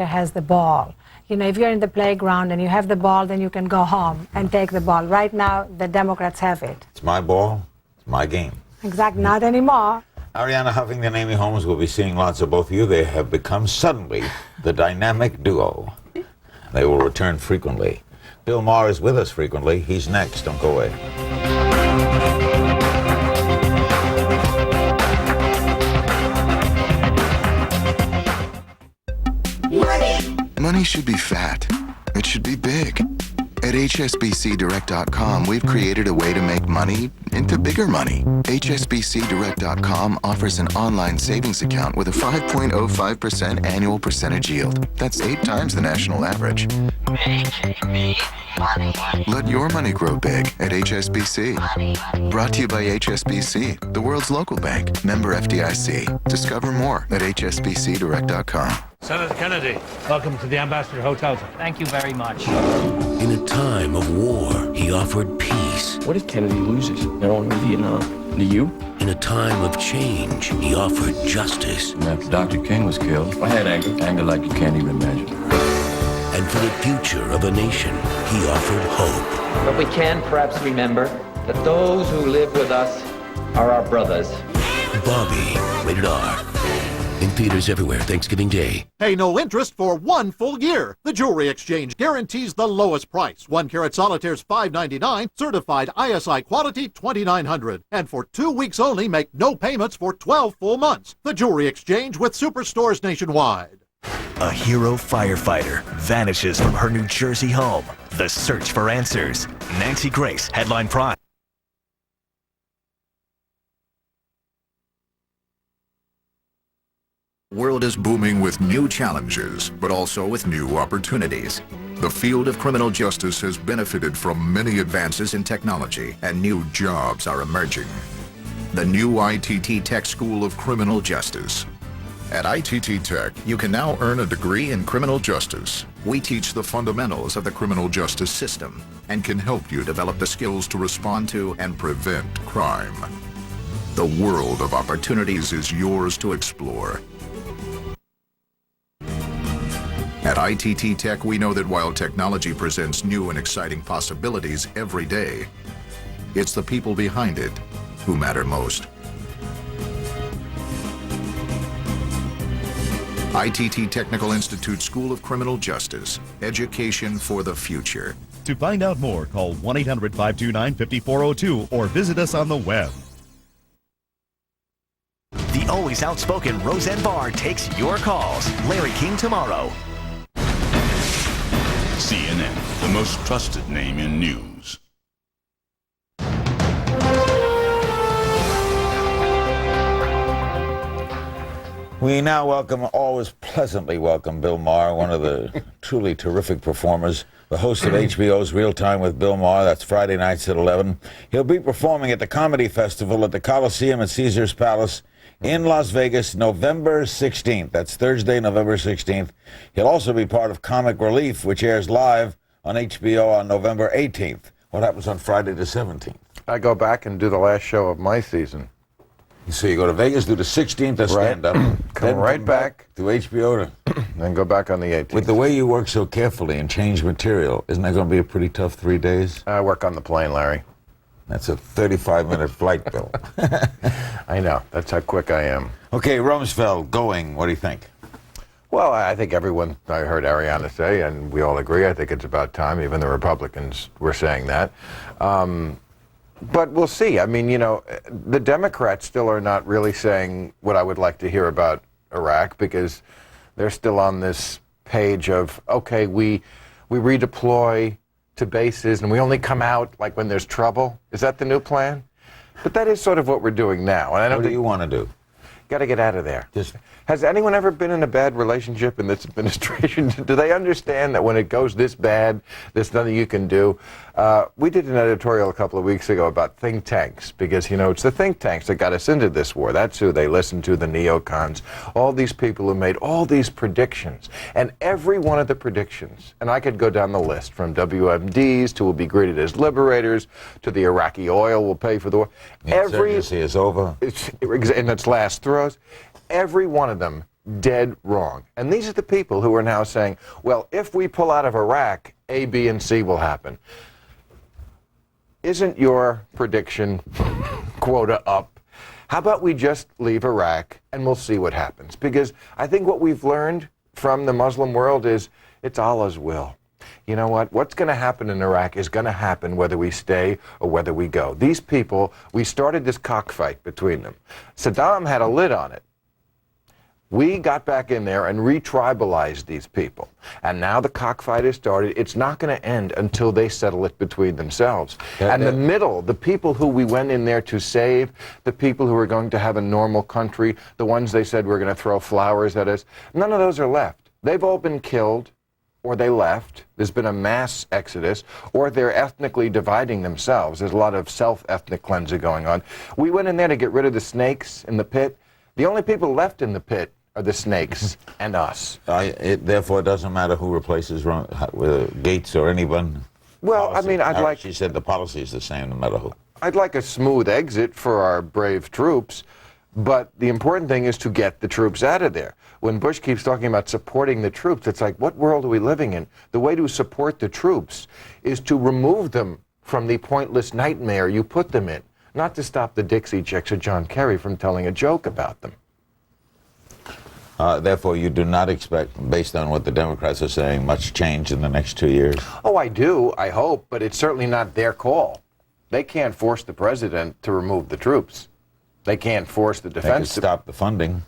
has the ball. You know, if you're in the playground and you have the ball, then you can go home and take the ball. Right now, the Democrats have it. It's my ball, it's my game. Exactly, not anymore. Arianna Huffington, Amy Holmes will be seeing lots of both of you. They have become suddenly the dynamic duo. They will return frequently. Bill Maher is with us frequently. He's next. Don't go away. Money should be fat. It should be big. At HSBCDirect.com, we've created a way to make money into bigger money. HSBCDirect.com offers an online savings account with a 5.05% annual percentage yield. That's 8 times the national average. Making me money. Let your money grow big at HSBC. Brought to you by HSBC, the world's local bank. Member FDIC. Discover more at HSBCDirect.com. Senator Kennedy, welcome to the Ambassador Hotel. Thank you very much. In a time of war, he offered peace. What if Kennedy loses? They're only in Vietnam. Do you? In a time of change, he offered justice. And after Dr. King was killed, I had anger like you can't even imagine. And for the future of a nation, he offered hope. But we can perhaps remember that those who live with us are our brothers. Bobby, rated R. In theaters everywhere, Thanksgiving Day. Pay no interest for 1 full year. The Jewelry Exchange guarantees the lowest price. 1 carat solitaire's $5.99, certified ISI quality $2,900. And for 2 weeks only, make no payments for 12 full months. The Jewelry Exchange with superstores nationwide. A hero firefighter vanishes from her New Jersey home. The search for answers. Nancy Grace, Headline Prime. The world is booming with new challenges, but also with new opportunities. The field of criminal justice has benefited from many advances in technology, and new jobs are emerging. The new ITT Tech School of Criminal Justice. At ITT Tech, you can now earn a degree in criminal justice. We teach the fundamentals of the criminal justice system and can help you develop the skills to respond to and prevent crime. The world of opportunities is yours to explore. At ITT Tech, we know that while technology presents new and exciting possibilities every day, it's the people behind it who matter most. ITT Technical Institute School of Criminal Justice. Education for the future. To find out more, call 1-800-529-5402 or visit us on the web. The always outspoken Roseanne Barr takes your calls. Larry King tomorrow. CNN, the most trusted name in news. We now always pleasantly welcome Bill Maher, one of the truly terrific performers, the host of HBO's Real Time with Bill Maher. That's Friday nights at 11. He'll be performing at the Comedy Festival at the Coliseum at Caesars Palace in Las Vegas, November 16th. That's Thursday, November 16th. He'll also be part of Comic Relief, which airs live on HBO on November 18th. What happens on Friday the 17th? I go back and do the last show of my season. So you go to Vegas, do the 16th as stand-up, come right back to HBO, then go back on the 18th. With the way you work so carefully and change material, isn't that going to be a pretty tough 3 days? I work on the plane, Larry. That's a 35-minute flight, Bill. I know. That's how quick I am. Okay, Rumsfeld, going. What do you think? Well, I think everyone, I heard Arianna say, and we all agree, I think it's about time. Even the Republicans were saying that. But we'll see. I mean, you know, the Democrats still are not really saying what I would like to hear about Iraq, because they're still on this page of, okay, we redeploy to bases and we only come out like when there's trouble. Is that the new plan? But that is sort of what we're doing now. And I don't what do you want to do? Got to get out of there. Has anyone ever been in a bad relationship in this administration? Do they understand that when it goes this bad, there's nothing you can do? We did an editorial a couple of weeks ago about think tanks, because, you know, it's the think tanks that got us into this war. That's who they listened to, the neocons, all these people who made all these predictions. And every one of the predictions, and I could go down the list, from WMDs to will be greeted as liberators, to the Iraqi oil will pay for the war. The insurgency is over. In its last throes. Every one of them dead wrong. And these are the people who are now saying, well, if we pull out of Iraq, A, B, and C will happen. Isn't your prediction quota up? How about we just leave Iraq and we'll see what happens? Because I think what we've learned from the Muslim world is it's Allah's will. You know what? What's going to happen in Iraq is going to happen whether we stay or whether we go. These people, we started this cockfight between them. Saddam had a lid on it. We got back in there and re-tribalized these people. And now the cockfight has started. It's not going to end until they settle it between themselves. And the middle, the people who we went in there to save, the people who are going to have a normal country, the ones they said were going to throw flowers at us, none of those are left. They've all been killed, or they left. There's been a mass exodus, or they're ethnically dividing themselves. There's a lot of self-ethnic cleansing going on. We went in there to get rid of the snakes in the pit. The only people left in the pit are the snakes and us. Therefore, it doesn't matter who replaces Gates or anyone. Well, I mean, I'd like... She said the policy is the same no matter who. I'd like a smooth exit for our brave troops, but the important thing is to get the troops out of there. When Bush keeps talking about supporting the troops, it's like, what world are we living in? The way to support the troops is to remove them from the pointless nightmare you put them in, not to stop the Dixie Chicks or John Kerry from telling a joke about them. Therefore, you do not expect, based on what the Democrats are saying, much change in the next 2 years? Oh, I do, I hope, but it's certainly not their call. They can't force the president to remove the troops. They can't force the defense to stop the funding.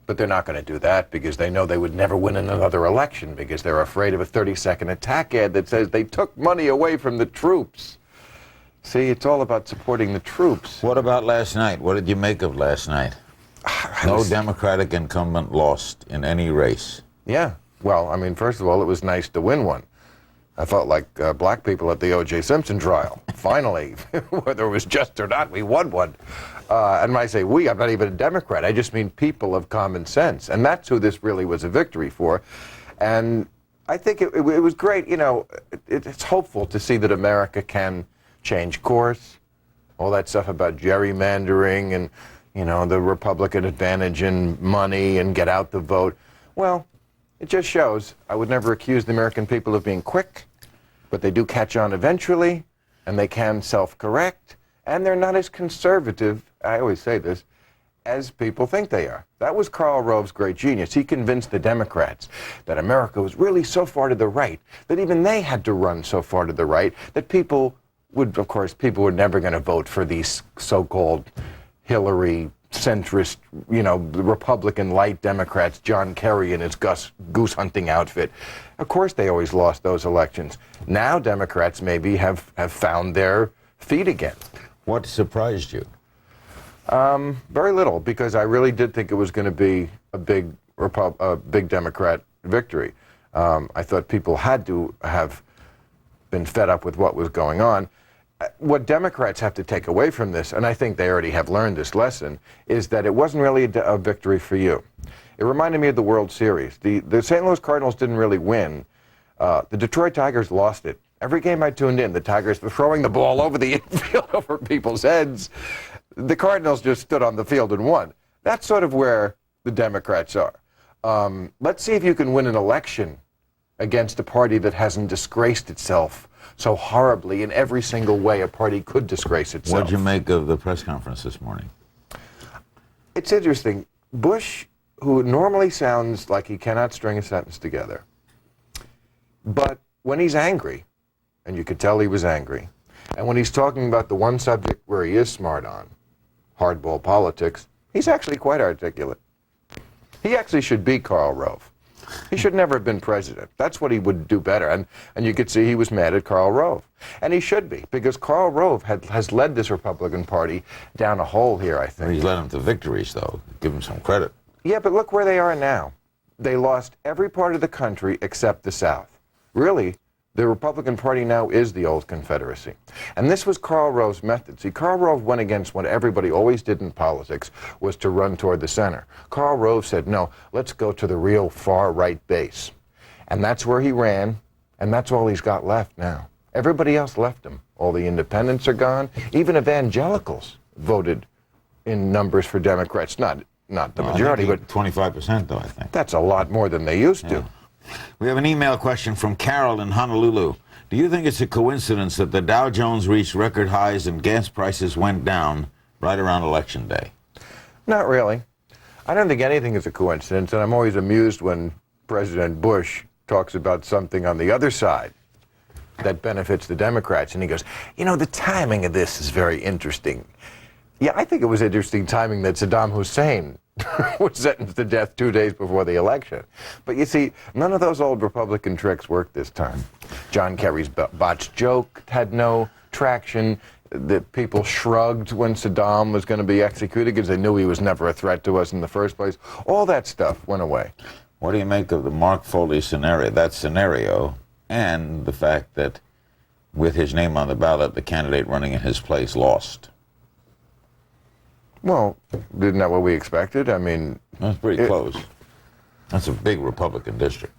But they're not going to do that because they know they would never win another election because they're afraid of a 30-second attack ad that says they took money away from the troops. See, it's all about supporting the troops. What about last night? What did you make of last night? No Democratic incumbent lost in any race. Yeah. Well, I mean, first of all, it was nice to win one. I felt like black people at the O.J. Simpson trial. Finally, whether it was just or not, we won one. And when I say we, I'm not even a Democrat. I just mean people of common sense. And that's who this really was a victory for. And I think it was great. You know, it's hopeful to see that America can change course. All that stuff about gerrymandering and, you know, the Republican advantage in money and get out the vote. Well, it just shows. I would never accuse the American people of being quick, but they do catch on eventually, and they can self-correct, and they're not as conservative, I always say this, as people think they are. That was Karl Rove's great genius. He convinced the Democrats that America was really so far to the right, that even they had to run so far to the right, that people were never going to vote for these so-called Hillary centrist, you know, Republican light Democrats, John Kerry and his goose hunting outfit. Of course they always lost those elections. Now Democrats maybe have found their feet again. What surprised you? Very little, because I really did think it was going to be a big Democrat victory. I thought people had to have been fed up with what was going on. What Democrats have to take away from this, and I think they already have learned this lesson, is that it wasn't really a victory for you. It reminded me of the World Series. The St. Louis Cardinals didn't really win. The Detroit Tigers lost it. Every game I tuned in, the Tigers were throwing the ball over the infield over people's heads. The Cardinals just stood on the field and won. That's sort of where the Democrats are. Let's see if you can win an election against a party that hasn't disgraced itself so horribly in every single way a party could disgrace itself. What did you make of the press conference this morning? It's interesting. Bush, who normally sounds like he cannot string a sentence together, but when he's angry, and you could tell he was angry, and when he's talking about the one subject where he is smart on, hardball politics, he's actually quite articulate. He actually should be Karl Rove. He should never have been president. That's what he would do better. And you could see he was mad at Karl Rove. And he should be, because Karl Rove has led this Republican Party down a hole here, I think. He's led them to victories, though. Give him some credit. Yeah, but look where they are now. They lost every part of the country except the South. Really, the Republican Party now is the old Confederacy. And this was Karl Rove's method. See, Karl Rove went against what everybody always did in politics, was to run toward the center. Karl Rove said, no, let's go to the real far-right base. And that's where he ran, and that's all he's got left now. Everybody else left him. All the independents are gone. Even evangelicals voted in numbers for Democrats. Not not the Well, majority, but 25% though, I think. that's a lot more than they used to. We have an email question from Carol in Honolulu. Do you think it's a coincidence that the Dow Jones reached record highs and gas prices went down right around Election Day? Not really. I don't think anything is a coincidence, and I'm always amused when President Bush talks about something on the other side that benefits the Democrats, and he goes, you know, the timing of this is very interesting. Yeah, I think it was interesting timing that Saddam Hussein was sentenced to death 2 days before the election. But you see, none of those old Republican tricks worked this time. John Kerry's botched joke had no traction. The people shrugged when Saddam was going to be executed because they knew he was never a threat to us in the first place. All that stuff went away. What do you make of the Mark Foley scenario, and the fact that with his name on the ballot, the candidate running in his place lost? Well, isn't that what we expected? I mean... That's pretty close. That's a big Republican district.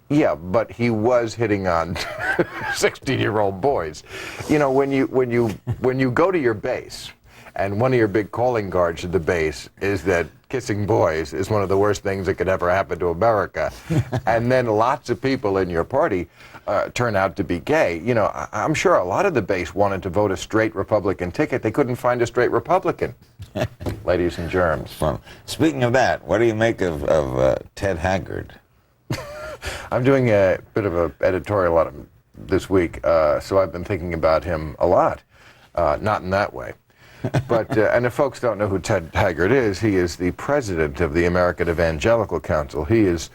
Yeah, but he was hitting on 16-year-old boys. You know, when you go to your base, and one of your big calling cards at the base is that kissing boys is one of the worst things that could ever happen to America, and then lots of people in your party turn out to be gay, you know, I'm sure a lot of the base wanted to vote a straight Republican ticket. They couldn't find a straight Republican. Ladies and germs. Well, speaking of that, what do you make of Ted Haggard? I'm doing a bit of an editorial on him this week, so I've been thinking about him a lot. Not in that way. But, and if folks don't know who Ted Haggard is, he is the president of the American Evangelical Council. He is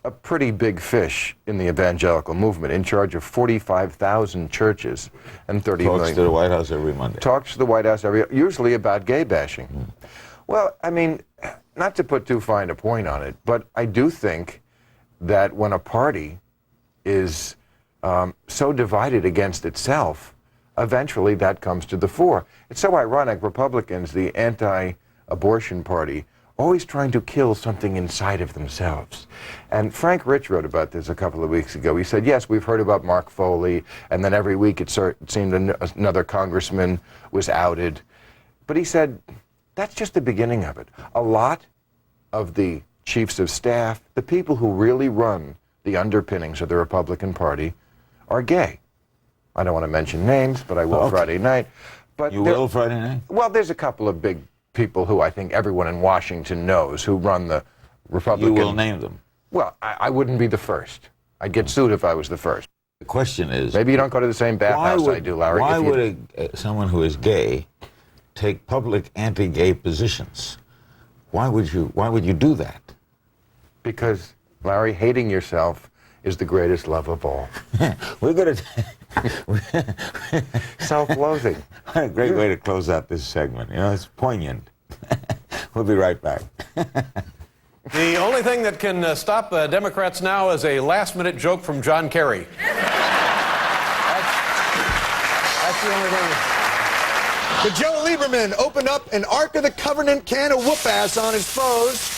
a pretty big fish in the evangelical movement, in charge of 45,000 churches and 30 million. Talks to the White House every Monday. Talks to the White House usually about gay bashing. Well, I mean, not to put too fine a point on it, but I do think that when a party is so divided against itself, eventually that comes to the fore. It's so ironic, Republicans, the anti-abortion party, always trying to kill something inside of themselves. And Frank Rich wrote about this a couple of weeks ago. He said, yes, we've heard about Mark Foley, and then every week it seemed another congressman was outed. But he said, that's just the beginning of it. A lot of the chiefs of staff, the people who really run the underpinnings of the Republican Party, are gay. I don't want to mention names, but I will Friday night. But you will Friday night? Well, there's a couple of big people who I think everyone in Washington knows who run the Republican... You will name them? Well, I wouldn't be the first. I'd get sued if I was the first. The question is... Maybe you don't go to the same bathhouse I do, Larry. Why would someone who is gay take public anti-gay positions? Why would you do that? Because, Larry, hating yourself is the greatest love of all. We're going to... Self-loathing. What a great way to close out this segment. You know, it's poignant. We'll be right back. The only thing that can stop Democrats now is a last-minute joke from John Kerry. That's the only thing. But Joe Lieberman opened up an Ark of the Covenant can of whoop-ass on his foes.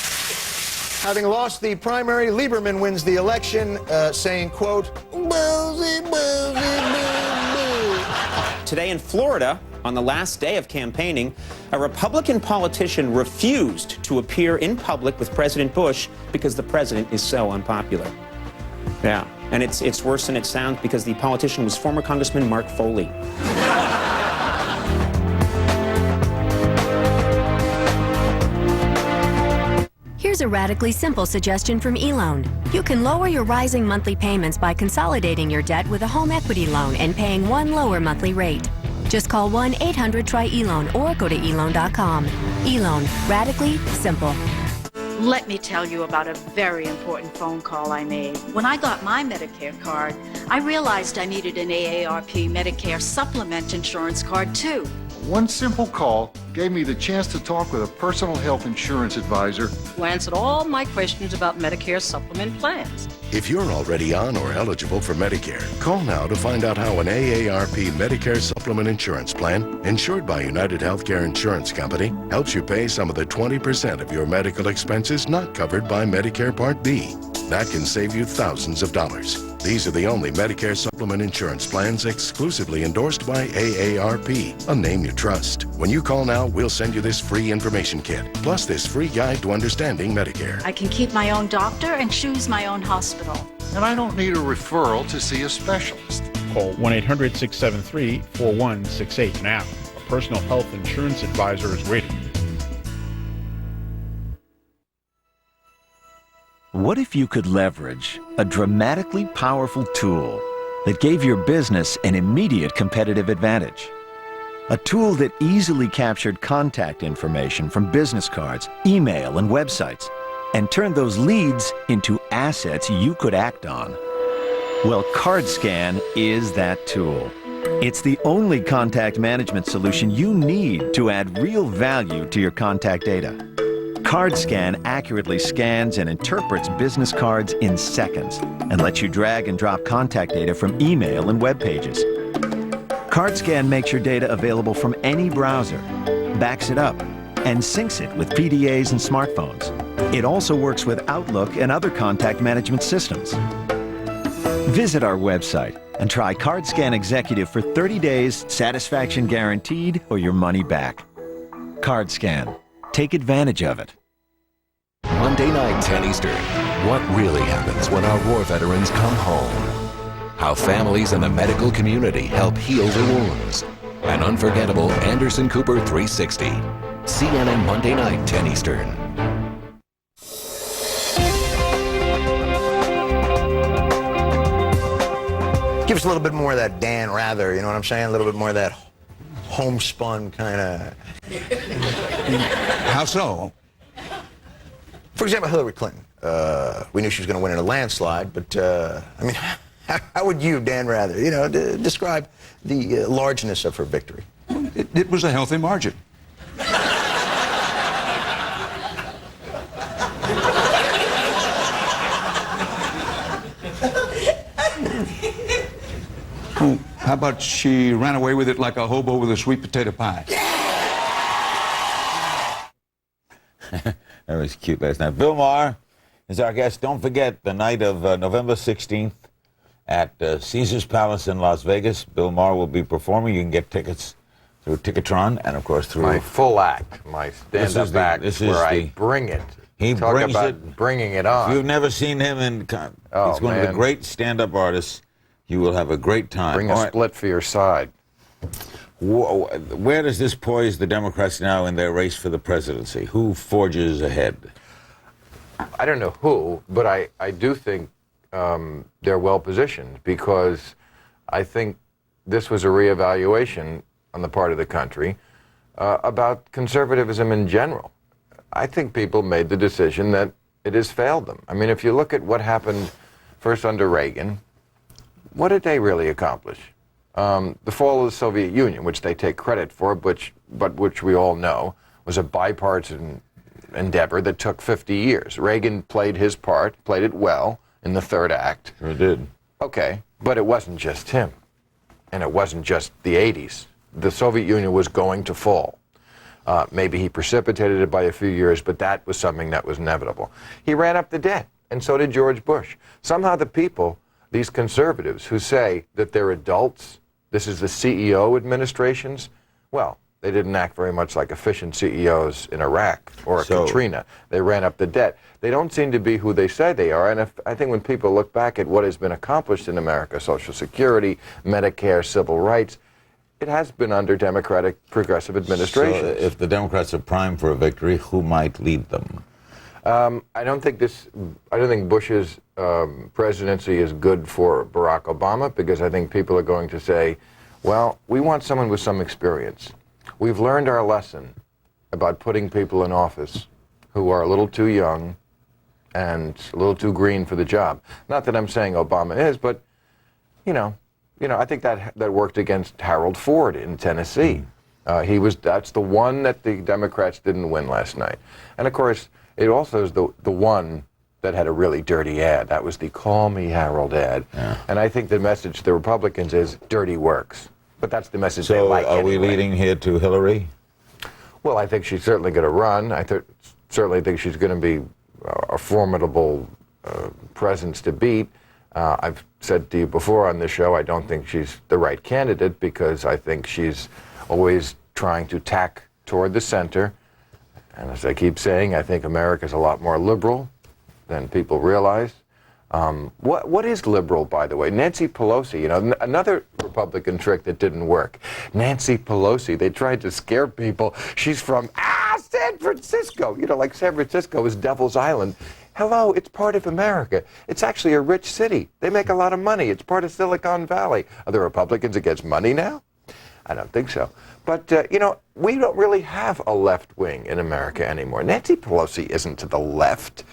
Having lost the primary, Lieberman wins the election, saying, quote, "Boozy, boozy, boo, boo." Today in Florida, on the last day of campaigning, a Republican politician refused to appear in public with President Bush because the president is so unpopular. Yeah, and it's worse than it sounds because the politician was former Congressman Mark Foley. Here's a radically simple suggestion from eLoan. You can lower your rising monthly payments by consolidating your debt with a home equity loan and paying one lower monthly rate. Just call 1-800-TRY-eLoan or go to eLoan.com. eLoan, radically simple. Let me tell you about a very important phone call I made. When I got my Medicare card, I realized I needed an AARP Medicare Supplement insurance card too. One simple call gave me the chance to talk with a personal health insurance advisor who answered all my questions about Medicare supplement plans. If you're already on or eligible for Medicare, call now to find out how an AARP Medicare Supplement Insurance Plan, insured by United Healthcare Insurance Company, helps you pay some of the 20% of your medical expenses not covered by Medicare Part B. That can save you thousands of dollars. These are the only Medicare supplement insurance plans exclusively endorsed by AARP, a name you trust. When you call now, we'll send you this free information kit, plus this free guide to understanding Medicare. I can keep my own doctor and choose my own hospital. And I don't need a referral to see a specialist. Call 1-800-673-4168 now. A personal health insurance advisor is waiting. What if you could leverage a dramatically powerful tool that gave your business an immediate competitive advantage? A tool that easily captured contact information from business cards, email, and websites, and turned those leads into assets you could act on. Well, CardScan is that tool. It's the only contact management solution you need to add real value to your contact data. CardScan accurately scans and interprets business cards in seconds and lets you drag and drop contact data from email and web pages. CardScan makes your data available from any browser, backs it up, and syncs it with PDAs and smartphones. It also works with Outlook and other contact management systems. Visit our website and try CardScan Executive for 30 days, satisfaction guaranteed, or your money back. CardScan. Take advantage of it. Monday night, 10 Eastern. What really happens when our war veterans come home? How families and the medical community help heal the wounds. An unforgettable Anderson Cooper 360. CNN Monday night, 10 Eastern. Give us a little bit more of that Dan Rather, you know what I'm saying? A little bit more of that homespun kind of... How so? For example, Hillary Clinton. We knew she was going to win in a landslide, but, I mean, how would you, Dan Rather, describe the largeness of her victory? It was a healthy margin. How about she ran away with it like a hobo with a sweet potato pie? That was cute last night. Bill Maher is our guest. Don't forget, the night of November 16th at Caesar's Palace in Las Vegas, Bill Maher will be performing. You can get tickets through Ticketron and, of course, through... My full act, my stand-up act, where I bring it. He Talk brings about it. Bringing it on. If you've never seen him, he's one of the great stand-up artists. You will have a great time. Bring a split for your side. Where does this poise the Democrats now in their race for the presidency? Who forges ahead? I don't know who, but I do think they're well positioned, because I think this was a reevaluation on the part of the country about conservatism in general. I think people made the decision that it has failed them. I mean, if you look at what happened first under Reagan, what did they really accomplish? The fall of the Soviet Union, which they take credit for, but which we all know was a bipartisan endeavor that took 50 years. Reagan played his part, played it well in the third act. Sure did. Okay, but it wasn't just him, and it wasn't just the 80s. The Soviet Union was going to fall. Maybe he precipitated it by a few years, but that was something that was inevitable. He ran up the debt, and so did George Bush. Somehow the people, these conservatives who say that they're adults, this is the CEO administrations, well, they didn't act very much like efficient CEOs in Iraq or Katrina. They ran up the debt. They don't seem to be who they say they are, and I think when people look back at what has been accomplished in America, Social Security, Medicare, civil rights, it has been under Democratic progressive administrations. So if the Democrats are primed for a victory, who might lead them? I don't think Bush's presidency is good for Barack Obama, because I think people are going to say, well, we want someone with some experience. We've learned our lesson about putting people in office who are a little too young and a little too green for the job. Not that I'm saying Obama is, but, I think that worked against Harold Ford in Tennessee. That's the one that the Democrats didn't win last night. And of course, it also is the one that had a really dirty ad. That was the Call Me Harold ad. Yeah. And I think the message to the Republicans is dirty works. But that's the message they like So are we leading here to Hillary? Well, I think she's certainly going to run. I certainly think she's going to be a formidable presence to beat. I've said to you before on this show, I don't think she's the right candidate because I think she's always trying to tack toward the center. And as I keep saying, I think America's a lot more liberal than people realize. What is liberal, by the way? Nancy Pelosi, you know, another Republican trick that didn't work. Nancy Pelosi, they tried to scare people. She's from, San Francisco. You know, like San Francisco is Devil's Island. Hello, it's part of America. It's actually a rich city. They make a lot of money. It's part of Silicon Valley. Are the Republicans against money now? I don't think so. But, you know, we don't really have a left wing in America anymore. Nancy Pelosi isn't to the left.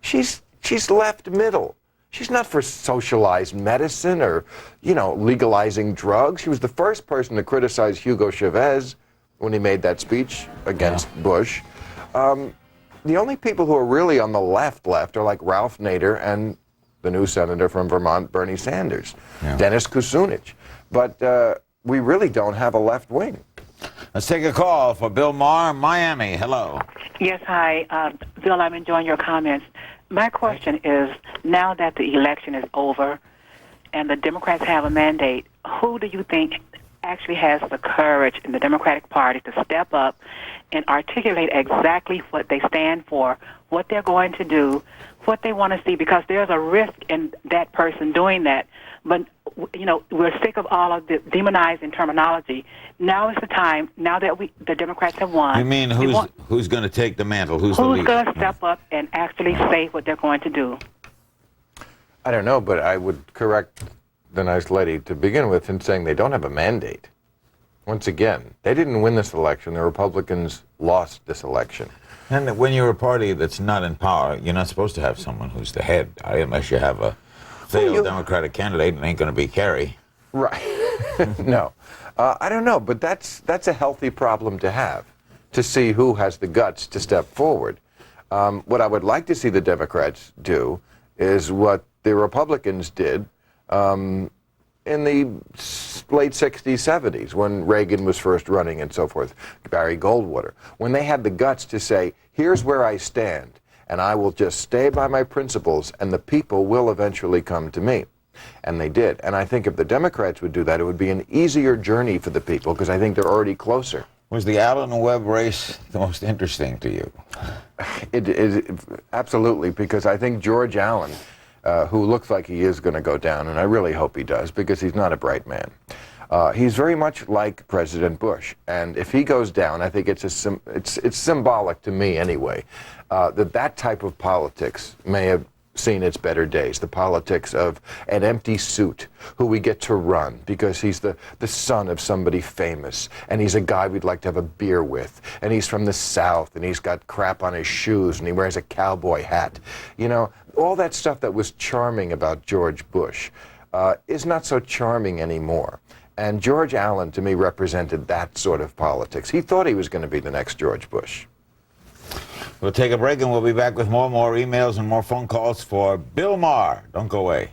She's left middle. She's not for socialized medicine or, you know, legalizing drugs. She was the first person to criticize Hugo Chavez when he made that speech against Bush. The only people who are really on the left are like Ralph Nader and the new senator from Vermont, Bernie Sanders, Dennis Kucinich. But we really don't have a left wing. Let's take a call for Bill Maher, Miami. Hello. Yes, hi. Bill, I'm enjoying your comments. My question is, now that the election is over and the Democrats have a mandate, who do you think actually has the courage in the Democratic Party to step up and articulate exactly what they stand for, what they're going to do, what they want to see? Because there's a risk in that person doing that. But, you know, we're sick of all of the demonizing terminology. Now is the time, now that the Democrats have won. You mean who's going to take the mantle? Who's going to step up and actually say what they're going to do? I don't know, but I would correct the nice lady to begin with in saying they don't have a mandate. Once again, they didn't win this election. The Republicans lost this election. And when you're a party that's not in power, you're not supposed to have someone who's the head, unless you have a failed Democratic candidate and ain't going to be Kerry. Right. No. I don't know, but that's a healthy problem to have, to see who has the guts to step forward. What I would like to see the Democrats do is what the Republicans did in the late 60s, 70s, when Reagan was first running and so forth, Barry Goldwater, when they had the guts to say, here's where I stand, and I will just stay by my principles, and the people will eventually come to me. And they did. And I think if the Democrats would do that, it would be an easier journey for the people, because I think they're already closer. Was the Allen Webb race the most interesting to you? It is, absolutely, because I think George Allen, who looks like he is going to go down, and I really hope he does, because he's not a bright man. He's very much like President Bush, and if he goes down, I think it's symbolic to me anyway, that type of politics may have seen its better days. The politics of an empty suit who we get to run because he's the son of somebody famous, and he's a guy we'd like to have a beer with, and he's from the South, and he's got crap on his shoes, and he wears a cowboy hat. You know, all that stuff that was charming about George Bush is not so charming anymore. And George Allen, to me, represented that sort of politics. He thought he was going to be the next George Bush. We'll take a break, and we'll be back with more emails and more phone calls for Bill Maher. Don't go away.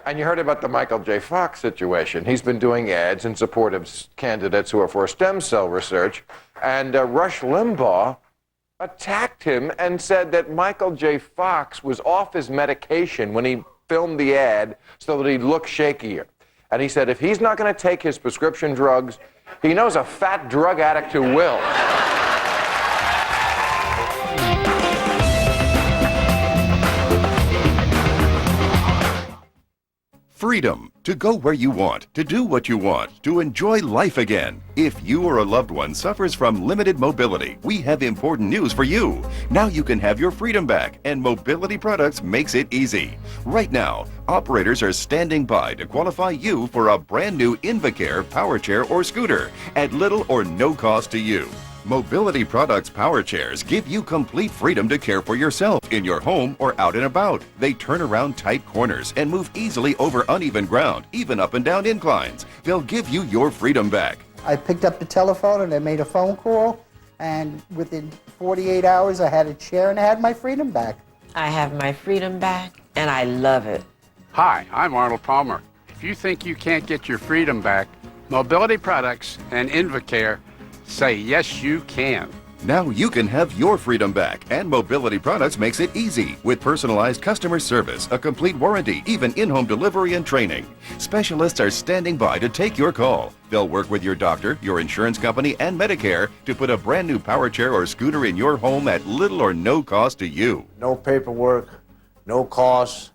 And you heard about the Michael J. Fox situation. He's been doing ads in support of candidates who are for stem cell research. And Rush Limbaugh attacked him and said that Michael J. Fox was off his medication when he filmed the ad so that he'd look shakier. And he said if he's not going to take his prescription drugs, he knows a fat drug addict who will. Freedom to go where you want, to do what you want, to enjoy life again. If you or a loved one suffers from limited mobility, we have important news for you. Now you can have your freedom back, and Mobility Products makes it easy. Right now, operators are standing by to qualify you for a brand new Invacare power chair or scooter at little or no cost to you. Mobility Products power chairs give you complete freedom to care for yourself in your home or out and about. They turn around tight corners and move easily over uneven ground, even up and down inclines. They'll give you your freedom back. I picked up the telephone and I made a phone call, and within 48 hours I had a chair and I had my freedom back. I have my freedom back and I love it. Hi, I'm Arnold Palmer. If you think you can't get your freedom back, Mobility Products and Invacare say yes, you can. Now you can have your freedom back, and Mobility Products makes it easy with personalized customer service, a complete warranty, even in-home delivery and training. Specialists are standing by to take your call. They'll work with your doctor, your insurance company, and Medicare to put a brand new power chair or scooter in your home at little or no cost to you. No paperwork, no cost,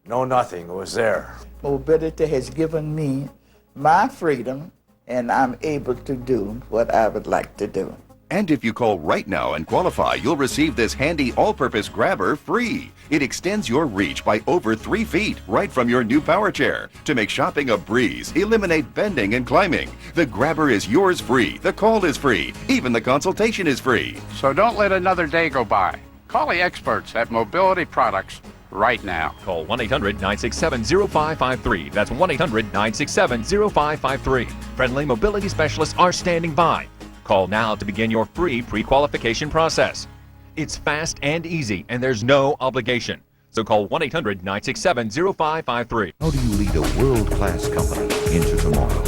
no nothing. It was there. Mobility has given me my freedom, and I'm able to do what I would like to do. And if you call right now and qualify, you'll receive this handy all-purpose grabber free. It extends your reach by over 3 feet right from your new power chair to make shopping a breeze, eliminate bending and climbing. The grabber is yours free, the call is free, even the consultation is free. So don't let another day go by. Call the experts at Mobility Products right now. Call 1-800-967-0553. That's 1-800-967-0553. Friendly mobility specialists are standing by. Call now to begin your free pre-qualification process. It's fast and easy, and there's no obligation. So call 1-800-967-0553. How do you lead a world-class company into tomorrow?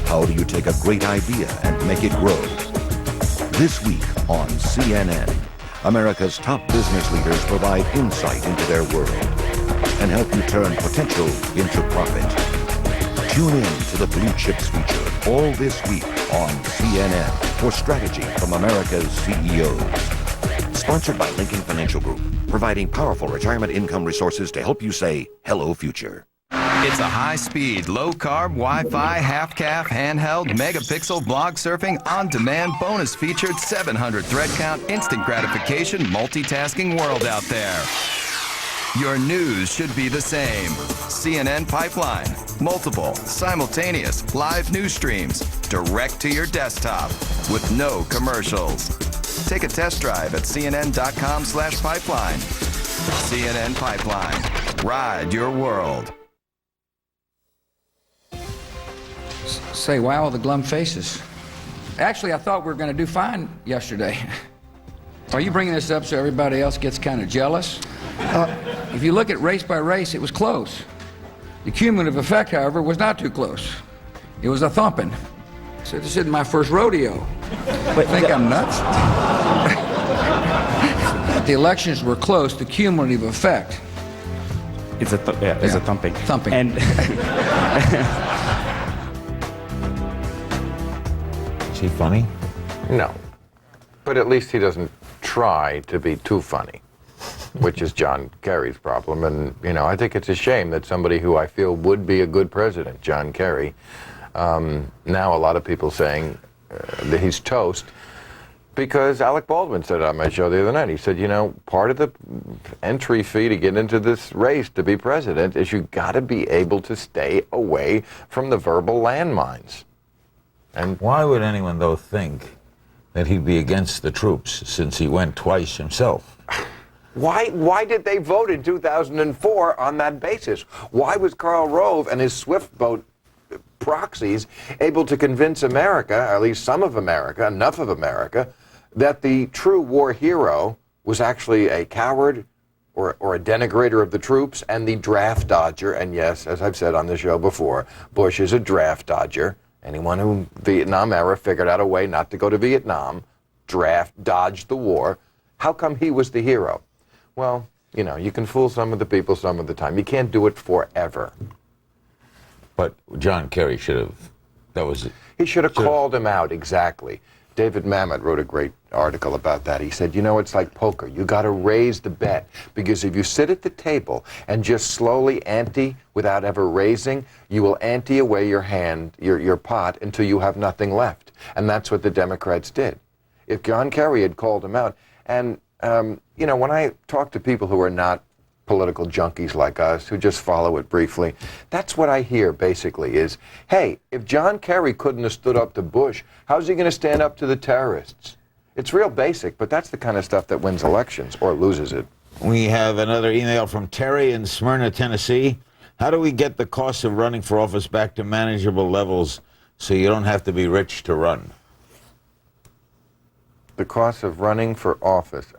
How do you take a great idea and make it grow? This week on CNN, America's top business leaders provide insight into their world and help you turn potential into profit. Tune in to the Blue Chips feature all this week on CNN for strategy from America's CEOs. Sponsored by Lincoln Financial Group, providing powerful retirement income resources to help you say hello future. It's a high-speed, low-carb, Wi-Fi, half-calf, handheld, megapixel, blog surfing, on-demand, bonus-featured, 700 thread count, instant gratification, multitasking world out there. Your news should be the same. CNN Pipeline. Multiple, simultaneous, live news streams, direct to your desktop, with no commercials. Take a test drive at cnn.com/pipeline. CNN Pipeline. Ride your world. Say, why all the glum faces? Actually, I thought we were going to do fine yesterday. Are you bringing this up so everybody else gets kind of jealous? If you look at race by race, it was close. The cumulative effect, however, was not too close. It was a thumping. So this isn't my first rodeo. I think I'm nuts. The elections were close. The cumulative effect. It's a thumping. Thumping. And Is he funny? No. But at least he doesn't try to be too funny, which is John Kerry's problem. And, you know, I think it's a shame that somebody who I feel would be a good president, John Kerry, now a lot of people saying that he's toast, because Alec Baldwin said it on my show the other night. He said, you know, part of the entry fee to get into this race to be president is you got to be able to stay away from the verbal landmines. And why would anyone, though, think that he'd be against the troops, since he went twice himself? Why did they vote in 2004 on that basis? Why was Karl Rove and his Swift boat proxies able to convince America, or at least some of America, enough of America, that the true war hero was actually a coward or a denigrator of the troops and the draft dodger? And yes, as I've said on the show before, Bush is a draft dodger. Anyone who Vietnam era figured out a way not to go to Vietnam, dodged the war. How come he was the hero? Well, you know, you can fool some of the people some of the time. You can't do it forever. But John Kerry should have, He should have called him out, exactly. David Mamet wrote a great article about that. He said, you know, it's like poker. You got to raise the bet, because if you sit at the table and just slowly ante without ever raising, you will ante away your hand, your pot, until you have nothing left. And that's what the Democrats did. If John Kerry had called him out, and, you know, when I talk to people who are not political junkies like us, who just follow it briefly, that's what I hear basically is, hey, if John Kerry couldn't have stood up to Bush, how's he going to stand up to the terrorists? It's real basic, but that's the kind of stuff that wins elections or loses it. We have another email from Terry in Smyrna, Tennessee. How do we get the cost of running for office back to manageable levels so you don't have to be rich to run? The cost of running for office,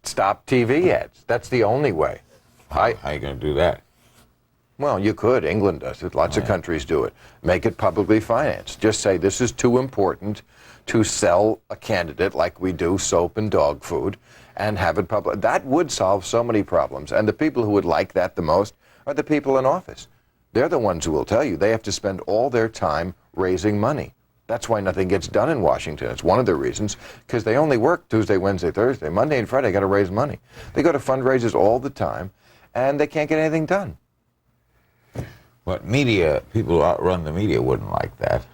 stop TV ads. That's the only way. How are you going to do that? Well, you could. England does it. Lots of countries do it. Make it publicly financed. Just say this is too important to sell a candidate like we do soap and dog food, and have it public. That would solve so many problems. And the people who would like that the most are the people in office. They're the ones who will tell you they have to spend all their time raising money. That's why nothing gets done in Washington. It's one of the reasons, because they only work Tuesday, Wednesday, Thursday. Monday and Friday, got to raise money. They go to fundraisers all the time, and they can't get anything done. But media, people who outrun the media wouldn't like that.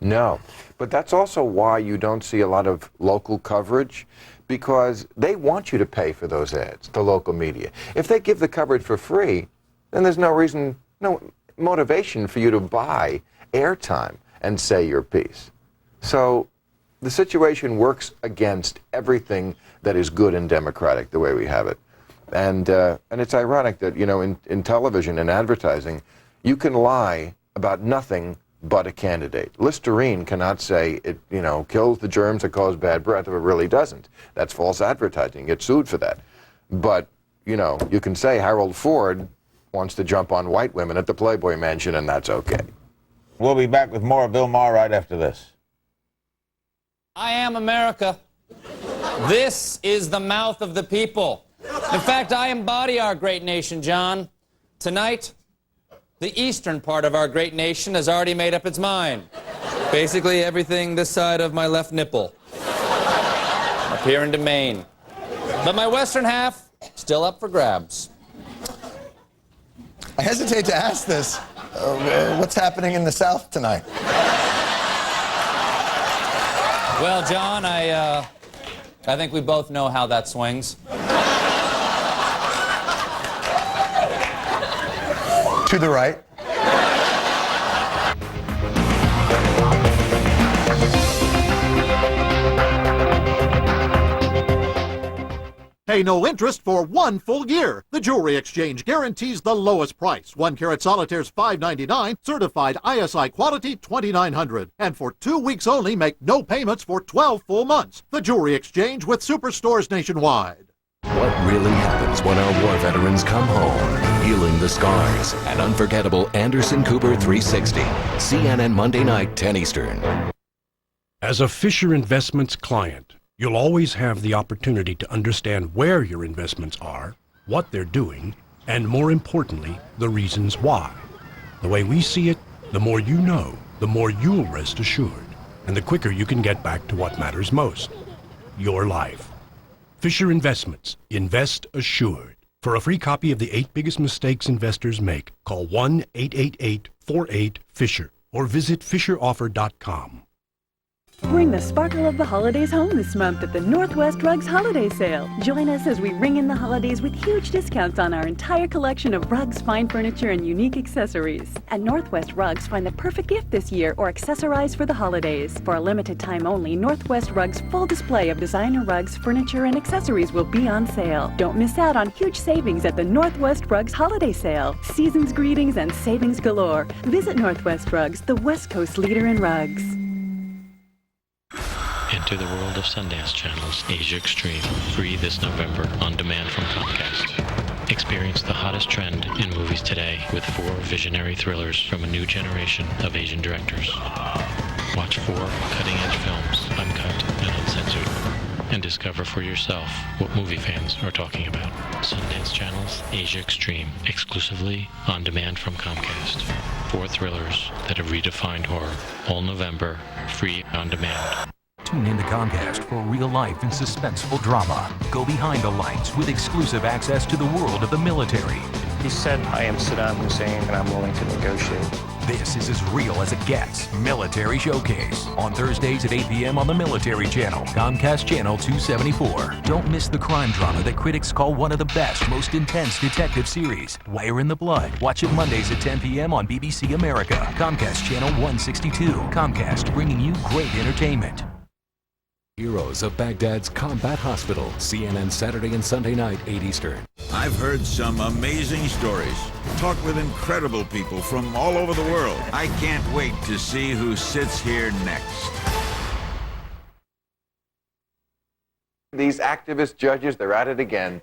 No, but that's also why you don't see a lot of local coverage, because they want you to pay for those ads, the local media. If they give the coverage for free, then there's no reason, no motivation for you to buy airtime and say your piece. So the situation works against everything that is good and democratic the way we have it. And it's ironic that, you know, in television and advertising, you can lie about nothing but a candidate. Listerine cannot say it, you know, kills the germs that cause bad breath if it really doesn't. That's false advertising. You get sued for that. But, you know, you can say Harold Ford wants to jump on white women at the Playboy Mansion, and that's okay. We'll be back with more of Bill Maher right after this. I am America. This is the mouth of the people. In fact, I embody our great nation, John. Tonight, the eastern part of our great nation has already made up its mind. Basically everything this side of my left nipple. Up here in Maine. But my western half, still up for grabs. I hesitate to ask this. What's happening in the South tonight? Well, John, I think we both know how that swings. To the right. Pay no interest for 1 full year. The Jewelry Exchange guarantees the lowest price. 1 carat solitaire's $5.99, certified ISI quality $2,900. And for 2 weeks only, make no payments for 12 full months. The Jewelry Exchange with superstores nationwide. What really happens when our war veterans come home? Healing the scars. An unforgettable Anderson Cooper 360. CNN Monday night, 10 Eastern. As a Fisher Investments client, you'll always have the opportunity to understand where your investments are, what they're doing, and more importantly, the reasons why. The way we see it, the more you know, the more you'll rest assured, and the quicker you can get back to what matters most, your life. Fisher Investments. Invest assured. For a free copy of the 8 biggest mistakes investors make, call 1-888-48-FISHER or visit fisheroffer.com. Bring the sparkle of the holidays home this month at the Northwest Rugs Holiday Sale. Join us as we ring in the holidays with huge discounts on our entire collection of rugs, fine furniture, and unique accessories. At Northwest Rugs, find the perfect gift this year or accessorize for the holidays. For a limited time only, Northwest Rugs' full display of designer rugs, furniture, and accessories will be on sale. Don't miss out on huge savings at the Northwest Rugs Holiday Sale. Season's greetings and savings galore. Visit Northwest Rugs, the West Coast leader in rugs. Enter the world of Sundance Channel's Asia Extreme, free this November on demand from Comcast. Experience the hottest trend in movies today with 4 visionary thrillers from a new generation of Asian directors. Watch 4 cutting-edge films, uncut and uncensored, and discover for yourself what movie fans are talking about. Sundance Channel's Asia Extreme, exclusively on demand from Comcast. 4 thrillers that have redefined horror. All November, free on demand. Tune in to Comcast for real-life and suspenseful drama. Go behind the lights with exclusive access to the world of the military. He said, I am Saddam Hussein and I'm willing to negotiate. This is as real as it gets. Military Showcase. On Thursdays at 8 p.m. on the Military Channel, Comcast Channel 274. Don't miss the crime drama that critics call one of the best, most intense detective series, Wire in the Blood. Watch it Mondays at 10 p.m. on BBC America. Comcast Channel 162. Comcast, bringing you great entertainment. Heroes of Baghdad's Combat Hospital. CNN Saturday and Sunday night, 8 Eastern. I've heard some amazing stories. Talked with incredible people from all over the world. I can't wait to see who sits here next. These activist judges, they're at it again.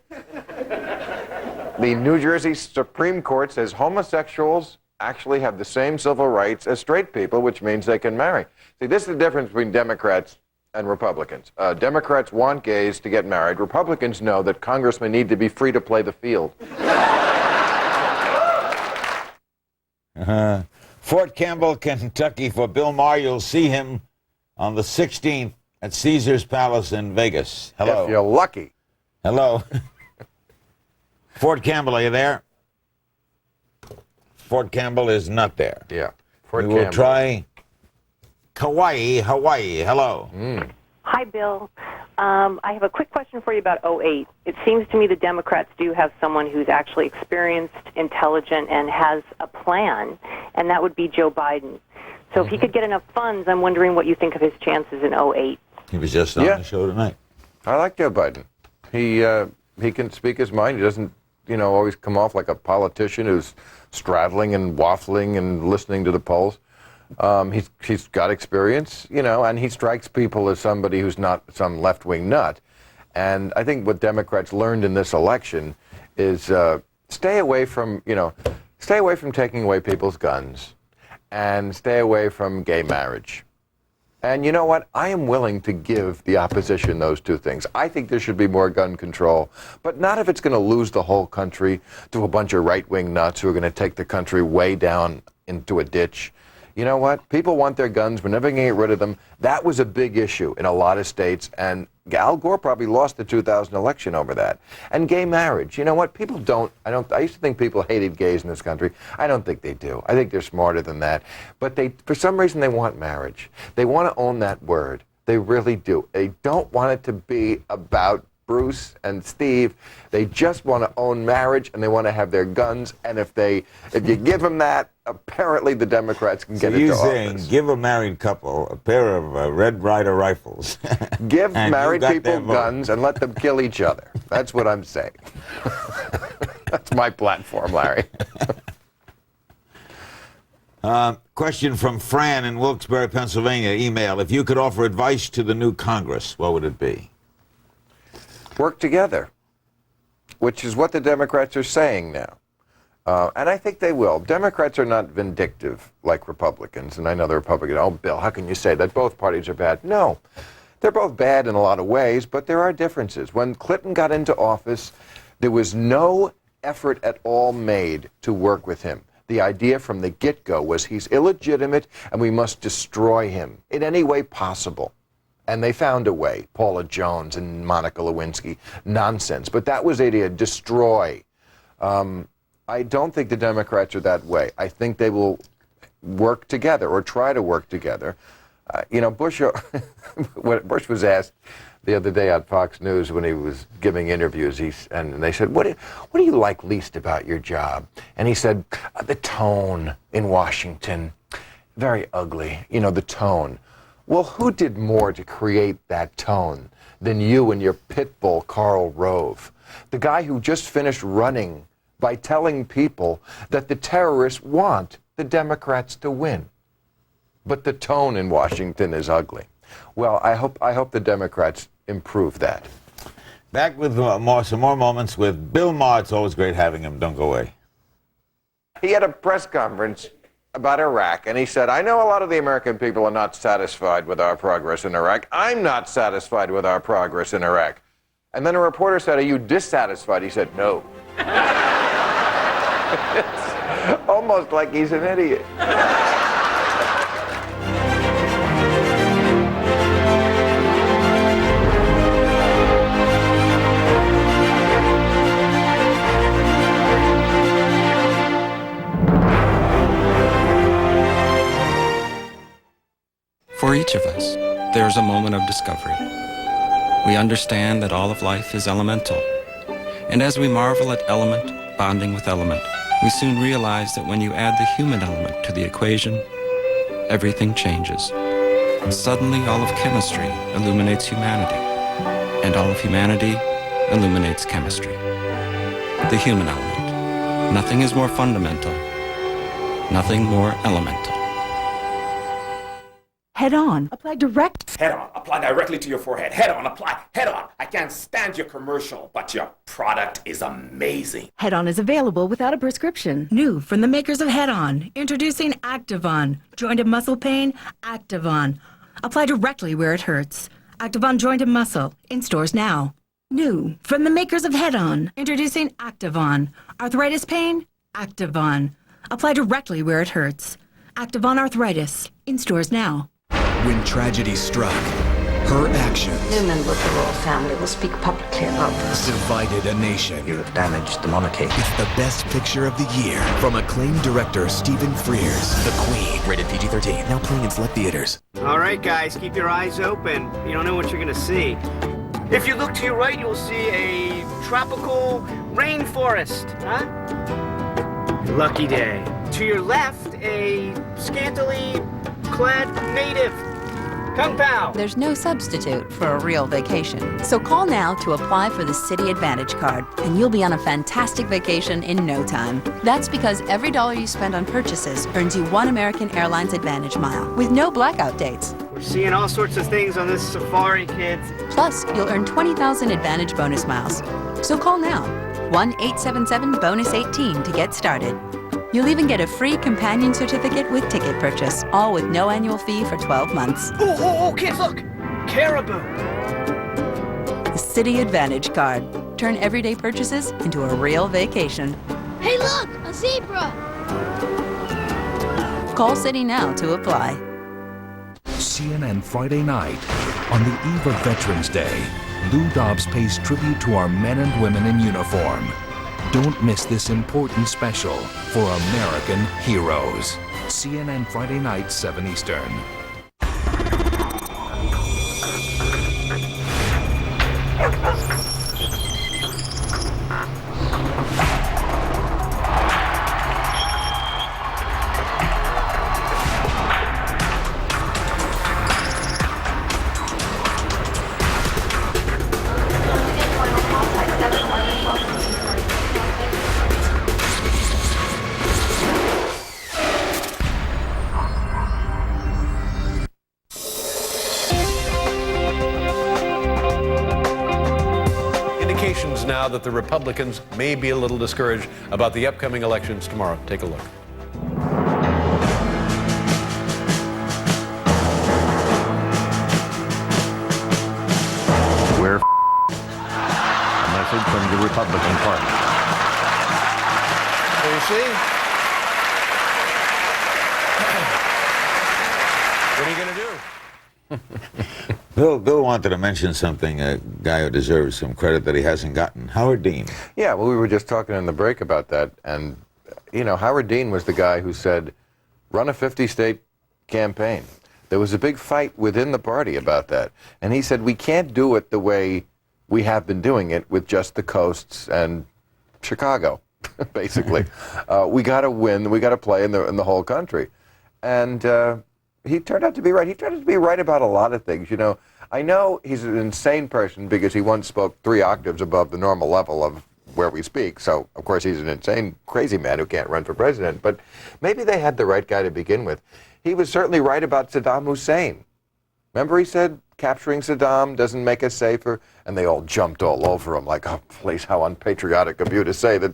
The New Jersey Supreme Court says homosexuals actually have the same civil rights as straight people, which means they can marry. See, this is the difference between Democrats and Republicans. Democrats want gays to get married. Republicans know that congressmen need to be free to play the field. Fort Campbell, Kentucky. For Bill Maher, you'll see him on the 16th at Caesar's Palace in Vegas. Hello. If you're lucky. Hello. Fort Campbell, are you there? Fort Campbell is not there. Yeah. Fort we will Campbell. try Kauai, Hawaii. Hello. Hi, Bill. I have a quick question for you about 08. It seems to me the Democrats do have someone who's actually experienced, intelligent, and has a plan, and that would be Joe Biden. So if he could get enough funds, I'm wondering what you think of his chances in 08. He was just on the show tonight. I like Joe Biden. He can speak his mind. He doesn't, always come off like a politician who's straddling and waffling and listening to the polls. He's got experience, and he strikes people as somebody who's not some left-wing nut. And I think what Democrats learned in this election is stay away from taking away people's guns and stay away from gay marriage. And you know what? I am willing to give the opposition those two things. I think there should be more gun control, but not if it's going to lose the whole country to a bunch of right-wing nuts who are going to take the country way down into a ditch. You know what? People want their guns. We're never going to get rid of them. That was a big issue in a lot of states, and Al Gore probably lost the 2000 election over that. And gay marriage. You know what? People don't. I used to think people hated gays in this country. I don't think they do. I think they're smarter than that. But for some reason, they want marriage. They want to own that word. They really do. They don't want it to be about Bruce and Steve. They just want to own marriage, and they want to have their guns. And if you give them that, apparently the Democrats can get into office. Give a married couple a pair of Red Ryder rifles. Give married people guns and let them kill each other. That's what I'm saying. That's my platform, Larry. Question from Fran in Wilkes-Barre, Pennsylvania. Email. If you could offer advice to the new Congress, what would it be? Work together, which is what the Democrats are saying now. And I think they will. Democrats are not vindictive like Republicans. And I know the Republicans, oh, Bill, how can you say that both parties are bad? No, they're both bad in a lot of ways, but there are differences. When Clinton got into office, there was no effort at all made to work with him. The idea from the get-go was he's illegitimate and we must destroy him in any way possible. And they found a way, Paula Jones and Monica Lewinsky. Nonsense. But that was the idea, destroy. I don't think the Democrats are that way. I think they will work together or try to work together. Bush was asked the other day on Fox News when he was giving interviews, and they said, what do you like least about your job? And he said, the tone in Washington. Very ugly, the tone. Well, who did more to create that tone than you and your pit bull, Karl Rove? The guy who just finished running by telling people that the terrorists want the Democrats to win. But the tone in Washington is ugly. Well, I hope the Democrats improve that. Back with some more moments with Bill Maher. It's always great having him. Don't go away. He had a press conference about Iraq, and he said, I know a lot of the American people are not satisfied with our progress in Iraq. I'm not satisfied with our progress in Iraq. And then a reporter said, are you dissatisfied? He said, no. It's almost like he's an idiot. For each of us, there is a moment of discovery. We understand that all of life is elemental. And as we marvel at element bonding with element, we soon realize that when you add the human element to the equation, everything changes. Suddenly, all of chemistry illuminates humanity, and all of humanity illuminates chemistry. The human element. Nothing is more fundamental, nothing more elemental. Head on. Apply direct. head on. Apply directly to your forehead. Head on, apply. Head on. I can't stand your commercial, but your product is amazing. Head On is available without a prescription. New from the makers of Head On. Introducing Activon. Joint and muscle pain? Activon. Apply directly where it hurts. Activon Joint and Muscle. In stores now. New from the makers of Head On. Introducing Activon. Arthritis pain? Activon. Apply directly where it hurts. Activon Arthritis. In stores now. When tragedy struck, her actions No member of the royal family will speak publicly about this. divided a nation. You have damaged the monarchy. It's the best picture of the year from acclaimed director Stephen Frears, The Queen. Rated PG-13. Now playing in select theaters. All right, guys, keep your eyes open. You don't know what you're gonna see. If you look to your right, you'll see a tropical rainforest, huh? Lucky day. To your left, a scantily clad native. Kung Pao. There's no substitute for a real vacation. So call now to apply for the City Advantage card, and you'll be on a fantastic vacation in no time. That's because every dollar you spend on purchases earns you one American Airlines Advantage mile, with no blackout dates. We're seeing all sorts of things on this safari, kids. Plus, you'll earn 20,000 Advantage bonus miles. So call now, 1-877-BONUS-18 to get started. You'll even get a free companion certificate with ticket purchase, all with no annual fee for 12 months. Oh, kids, look! Caribou! The City Advantage card. Turn everyday purchases into a real vacation. Hey, look! A zebra! Call City now to apply. CNN Friday night. On the eve of Veterans Day, Lou Dobbs pays tribute to our men and women in uniform. Don't miss this important special for American heroes. CNN Friday night, 7 Eastern. Indications now that the Republicans may be a little discouraged about the upcoming elections tomorrow. Take a look. We're a message from the Republican Party. There you see? What are you going to do? Bill wanted to mention something, a guy who deserves some credit that he hasn't gotten. Howard Dean. Yeah, well, we were just talking in the break about that. And, you know, Howard Dean was the guy who said, run a 50-state campaign. There was a big fight within the party about that. And he said, we can't do it the way we have been doing it with just the coasts and Chicago, basically. We got to win. We got to play in the whole country. And he turned out to be right. He turned out to be right about a lot of things. You know, I know he's an insane person because he once spoke 3 octaves above the normal level of where we speak. So, of course, he's an insane, crazy man who can't run for president. But maybe they had the right guy to begin with. He was certainly right about Saddam Hussein. Remember he said, capturing Saddam doesn't make us safer? And they all jumped all over him like, oh, please, how unpatriotic of you to say that.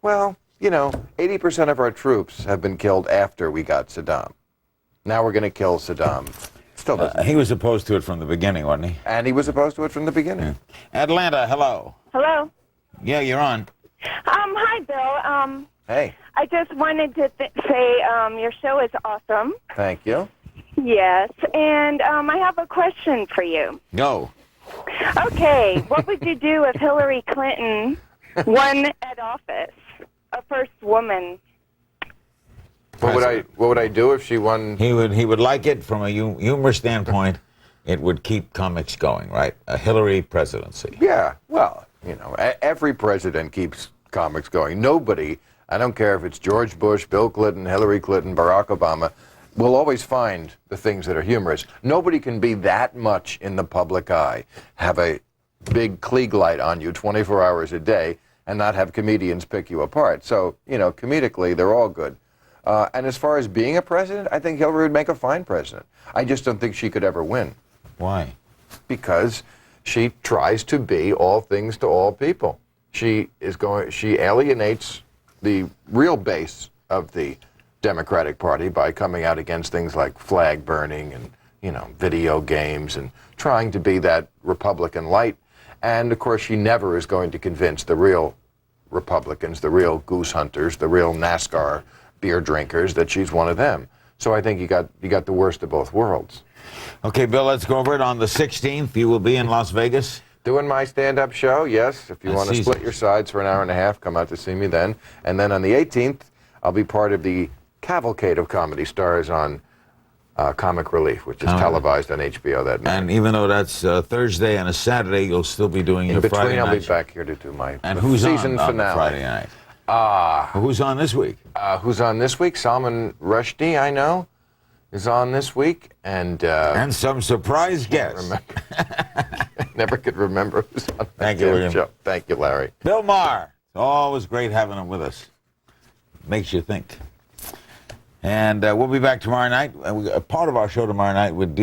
Well, you know, 80% of our troops have been killed after we got Saddam. Now we're going to kill Saddam. Still doesn't. He was opposed to it from the beginning, wasn't he? And he was opposed to it from the beginning. Yeah. Atlanta, hello. Hello. Yeah, you're on. Hi, Bill. Hey. I just wanted to say your show is awesome. Thank you. Yes, and I have a question for you. Go. Okay, what would you do if Hillary Clinton won at office? A first woman. What would I do if she won? He would like it from a humor standpoint. It would keep comics going, right? A Hillary presidency. Yeah, well, you know, every president keeps comics going. Nobody, I don't care if it's George Bush, Bill Clinton, Hillary Clinton, Barack Obama, will always find the things that are humorous. Nobody can be that much in the public eye, have a big Klieg light on you 24 hours a day, and not have comedians pick you apart. So, you know, comedically, they're all good. And as far as being a president, I think Hillary would make a fine president. I just don't think she could ever win. Why? Because she tries to be all things to all people. She alienates the real base of the Democratic Party by coming out against things like flag burning and, video games and trying to be that Republican light. And of course, she never is going to convince the real Republicans, the real goose hunters, the real NASCAR beer drinkers that she's one of them. So I think you got the worst of both worlds. Okay, Bill, let's go over it. On the 16th, you will be in Las Vegas. Doing my stand-up show, yes. If you want to split your sides for an hour and a half, come out to see me then. And then on the 18th, I'll be part of the cavalcade of comedy stars on Comic Relief, which is televised on HBO that night. And even though that's Thursday and a Saturday, you'll still be doing your Friday night. I'll be back here to do my season finale. On Friday night? Who's on this week? Who's on this week? Salman Rushdie, I know, is on this week. And some surprise guests. Never could remember who's on that Thank you, William. show. Thank you, Larry. Bill Maher. It's always great having him with us. Makes you think. And we'll be back tomorrow night. Part of our show tomorrow night would deal